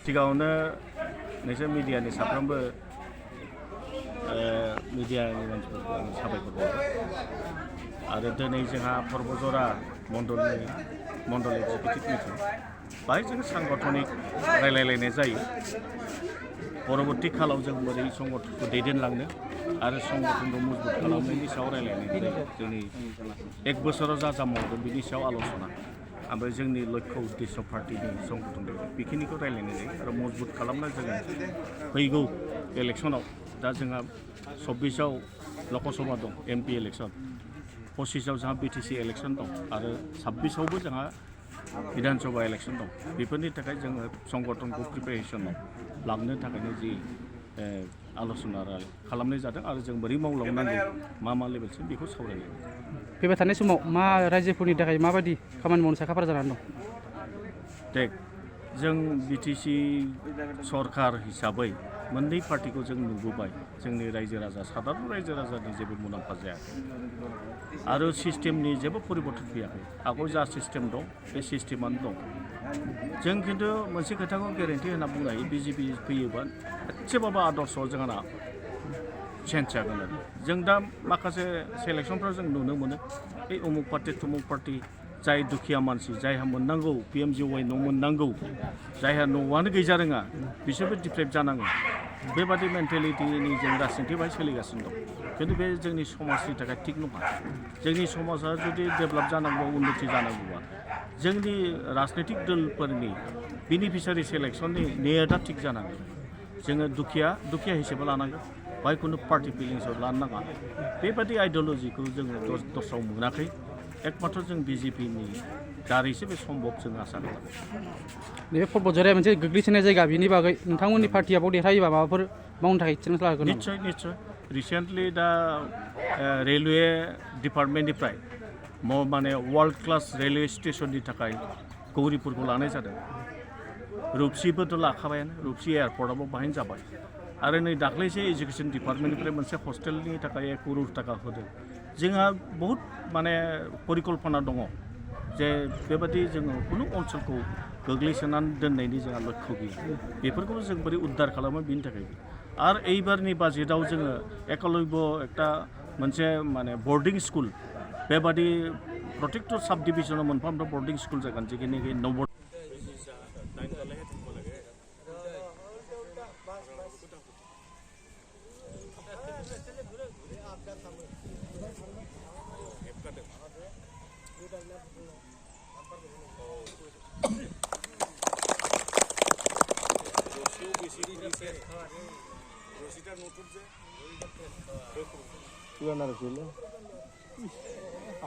सिगाङावनो नोंसोर मिडियानि साफ्रोमबो मिडियानि मानसिफोरखौ आं साबायखर बावो आरो दिनै जोंहा बड'सा मन्दल एगजिकिउटिभ मिटिं बाहाय जों सांगठनिक रायलायलायनाय जायो परबर्ती खालाव जों बोरै संगठनखौ दैदेनलांनो आरो संगठनखौ मजबुत खालामनायनि सायाव रायलायनाय जायो जोंनि एक बोसोराव जा मावदों बिनि सायाव आल'सना ओमफ्राय जोंनि लक्ष्य उद्देश्य पार्टिनि संगठन बेखिनिखौ रायलायनाय जायो आरो मजबुत खालामना जोङो फैगौ इलेक्सनाव दा जोंहा 26आव लकसभा दं MP इलेक्सन 25आव जोंहा BTC इलेक्सन दं आरो 26आवबो जोंहा विधान सभा इलेक्सन दं बेफोरनि थाखाय जोङो संगठनखौ प्रिपेरेसनाव लांनो थाखायनो जि आल'सना खालामनाय जादों आरो जों बोरै मावलांनांगौ मा लेभेलसिम बेखौ सावरायनाय फैबाय थानाय समाव मा रायजोफोरनि थाखाय माबायदि खामानि मावनो साखाफारा जानानै दं देख जों BTC सरकार हिसाबै मोननै पार्टिखौ जों नुबोबाय जोंनि रायजो राजा साधारन रायजो राजानि जेबो मुलाम्फा जायाखै आरो सिस्टेमनि जेबो परिबर्तन फैयाखै आगोल जा सिस्टेम दं बे सिस्टेमानो दं जों खिन्थु मोनसे खोथाखौ गेरेन्टि होना बुंनो हायो BJP फैयोबा एसेबाबो आदर्श जोंहा चेन्ज जागोन आरो जों दा माखासे सेलेक्सनफ्राव जों नुनो मोनो बे उमुक पार्टि तुमुक पार्टि जाय दुखिया मानसि जायहा मोननांगौ PMJY न' मोननांगौ जायहा न'आनो गैजा रोङा बिसोरबो डिप्रेभ जानाङो बेबादि मेन्टेलिटिनि जों राजनिति बाहाय सोलिगासिनो दं खिन्थु बे जोंनि समाजनि थाखाय थिग नङा जोंनि समाजा जुदि डेभेलप जानांगौ उन्नति जानांगौबा जोंनि राजनैतिक दलफोरनि बेनिफिसियारि सेलेक्सननि नेटआ थिग जानांगौ जोङो दुखिया हिसाबै लानांगौ बाहाय खुनु पार्टि फिलिंसआव लानो नाङा बेबादि आइडिय'लजिखौ जोङो दस्रायाव मोनाखै एकमात्र जों BJPनि दारैसो बे सम्भब जों आसा खालामो नैबे बतझरआ मोनसे गोग्लैसोनाय जायगा बिनि बागै नोंथांमोननि पार्टिया बाव देरहायोबा माबाफोर मावनो थाखाय थिरांथा लागोन निस्सय रिसेन्टलि दा रेलवे डिपार्टमेन्टनिफ्राय माने वर्ल्ड क्लास रेलवे स्टेशननि थाखाय गौरिपुरखौ लानाय जादों रुपसिबोथ' लाखाबायानो रुपसि एयारपर्टआबो बाहायनो जाबाय आरो नै दाख्लैसो एजुकेसन डिपार्टमेन्टनिफ्राय मोनसे हस्टेलनि थाखाय 1 करोड़ टाका होदों जोंहा बहुत माने परिकल्पना दङ जे बेबादि जोङो खुनु ओनसोलखौ गोग्लैसोनानै दोननायनि जोंहा लक्ष्य गैया बेफोरखौबो जों बोरै उद्धार खालामो बिनि थाखायबो आरो एइबारनि बाजेटआव जोङो एकलव्य एकटा मोनसे माने बर्डिं स्कुल बेबादि प्रत्येकटा साब डिभिजनाव मोनफा बर्डिं स्कुल जागोन जेखिनिखि नम्बर